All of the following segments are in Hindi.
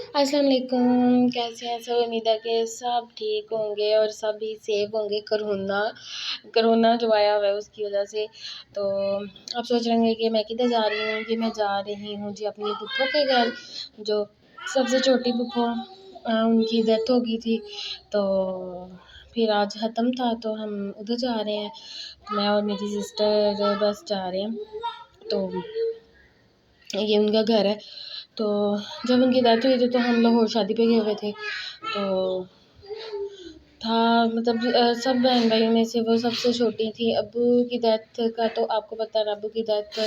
अस्सलाम वालेकुम। कैसे हैं सब? उम्मीद है कि सब ठीक होंगे और सभी सेफ होंगे करोना जो आया हुआ है उसकी वजह से। तो आप सोच रहे होंगे कि मैं किधर जा रही हूँ। कि मैं जा रही हूँ जी अपनी फूफो के घर, जो सबसे छोटी फूफो उनकी डेथ हो गई थी। तो फिर आज ख़त्म था तो हम उधर जा रहे हैं। मैं और मेरी सिस्टर बस जा रहे हैं। तो ये उनका घर है। तो जब उनकी डेथ हुई थी तो हम लोग और शादी पे गए हुए थे। तो था मतलब सब बहन भाइयों में से वो सबसे छोटी थी। अब्बू की डेथ का तो आपको पता है, अब्बू की डेथ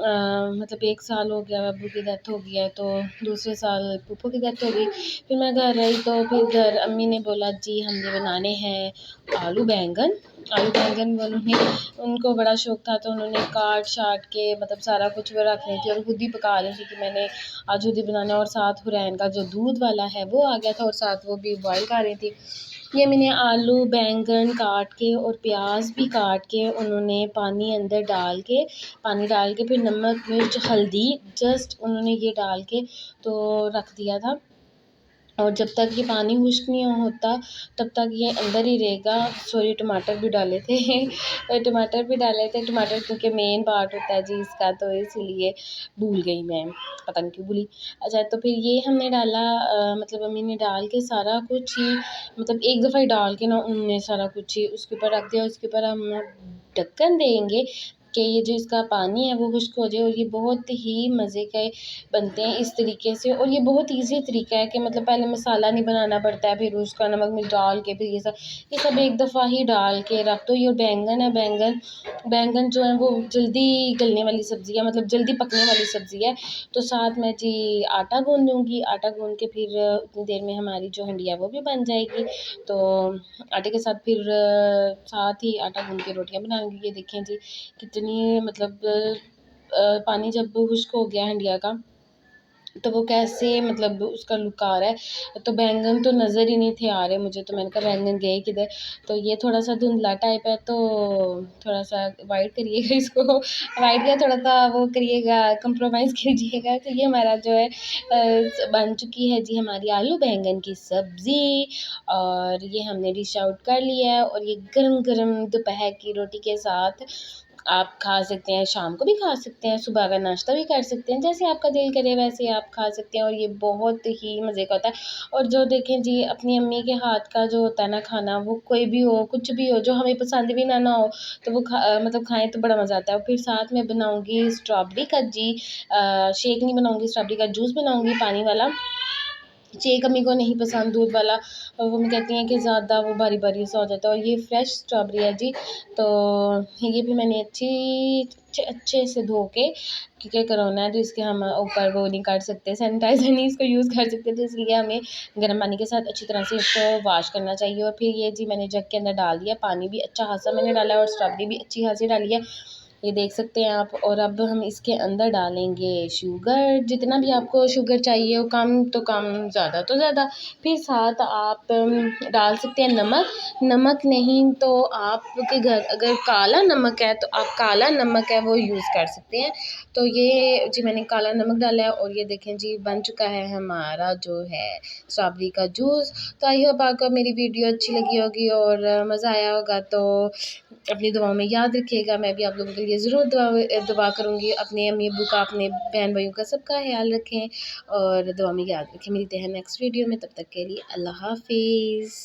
मतलब 1 साल हो गया, अब्बू की डेथ हो गई है। तो दूसरे साल फूफो की डेथ हो गई। फिर मैं घर आई तो फिर घर अम्मी ने बोला जी हमने बनाने हैं आलू बैंगन। आलू बैंगन उन्होंने उनको बड़ा शौक था तो उन्होंने काट शाट के मतलब सारा कुछ वो रख रही थी और खुद ही पका रही थी कि मैंने आज खुद ही बनाना है। और साथ हुरैन का जो दूध वाला है वो आ गया था और साथ वो भी बॉयल कर रही थी। ये मैंने आलू बैंगन काट के और प्याज भी काट के उन्होंने पानी डाल के फिर नमक मिर्च हल्दी जस्ट उन्होंने ये डाल के तो रख दिया था। और जब तक ये पानी खुश्क नहीं होता तब तक ये अंदर ही रहेगा। सॉरी, टमाटर भी डाले थे टमाटर क्योंकि मेन पार्ट होता है जी इसका, तो इसीलिए भूल गई मैं, पता नहीं क्यों भूली। अच्छा, तो फिर ये हमने डाला मतलब मम्मी ने डाल के सारा कुछ ही मतलब एक दफ़ा ही डाल के ना उन्होंने सारा कुछ ही उसके ऊपर रख दिया। उसके ऊपर हम ढक्कन देंगे कि ये जो इसका पानी है वो खुश्क हो जाए। और ये बहुत ही मज़े के बनते हैं इस तरीके से। और ये बहुत ईज़ी तरीका है कि मतलब पहले मसाला नहीं बनाना पड़ता है, फिर उसका नमक मिर्च डाल के फिर ये सब एक दफ़ा ही डाल के रख दो। ये बैंगन है, बैंगन जो है वो जल्दी गलने वाली सब्ज़ी है, मतलब जल्दी पकने वाली सब्ज़ी है। तो साथ में जी आटा गूँध दूँगी, आटा गूँध के फिर उतनी देर में हमारी जो हंडिया वो भी बन जाएगी। तो आटे के साथ फिर साथ ही आटा गूँध के रोटियाँ बनाऊँगी। ये देखें जी कितनी मतलब पानी जब खुश्क हो गया हंडिया का तो वो कैसे मतलब उसका लुक आ रहा है। तो बैंगन तो नज़र ही नहीं थे आ रहे मुझे, तो मैंने कहा बैंगन गए किधर। तो ये थोड़ा सा धुंधला टाइप है तो थोड़ा सा अवॉइड करिएगा इसको, अवॉइड क्या थोड़ा सा वो करिएगा, कंप्रोमाइज़ कीजिएगा। तो ये हमारा जो है बन चुकी है जी हमारी आलू बैंगन की सब्ज़ी। और ये हमने डिश आउट कर लिया है और ये गरम गरम दोपहर की रोटी के साथ आप खा सकते हैं। शाम को भी खा सकते हैं, सुबह का नाश्ता भी कर सकते हैं, जैसे आपका दिल करे वैसे आप खा सकते हैं। और ये बहुत ही मज़े का होता है। और जो देखें जी अपनी अम्मी के हाथ का जो होता है ना खाना, वो कोई भी हो कुछ भी हो जो हमें पसंद भी ना हो तो वो मतलब खाएं तो बड़ा मज़ा आता है। और फिर साथ में बनाऊँगी स्ट्रॉबेरी का जी शेक नहीं बनाऊँगी, स्ट्रॉबेरी का जूस बनाऊँगी पानी वाला। शेक अम्मी को नहीं पसंद दूध वाला, और वो मम्मी कहती हैं कि ज़्यादा वो भारी भारी सा हो जाता है। और ये फ्रेश स्ट्रॉबेरी है जी। तो ये भी मैंने अच्छे से धो के, क्योंकि कोरोना है तो इसके हम ऊपर वो नहीं कर सकते, सैनिटाइज़र नहीं इसको यूज़ कर सकते, तो इसलिए हमें गर्म पानी के साथ अच्छी तरह से इसको वॉश करना चाहिए। और फिर ये जी मैंने जग के अंदर डाल दिया, पानी भी अच्छा खासा मैंने डाला है और स्ट्रॉबेरी भी अच्छी खासी डाली है, ये देख सकते हैं आप। और अब हम इसके अंदर डालेंगे शुगर, जितना भी आपको शुगर चाहिए हो, कम तो कम ज़्यादा तो ज़्यादा। फिर साथ आप डाल सकते हैं नमक नहीं तो आपके घर अगर काला नमक है तो आप काला नमक है वो यूज़ कर सकते हैं। तो ये जी मैंने काला नमक डाला है और ये देखें जी बन चुका है हमारा जो है स्ट्रॉबेरी का जूस। तो आई होप आपको मेरी वीडियो अच्छी लगी होगी और मज़ा आया होगा। तो अपनी दुआओं में याद रखिएगा, मैं भी आप लोगों के लिए ज़रूर दुआ करूँगी। अपने अम्मी अब्बू का, अपने बहन भाइयों का, सबका ख्याल रखें और दुआ में याद रखें। मिलते हैं नेक्स्ट वीडियो में, तब तक के लिए अल्लाह हाफ़िज़।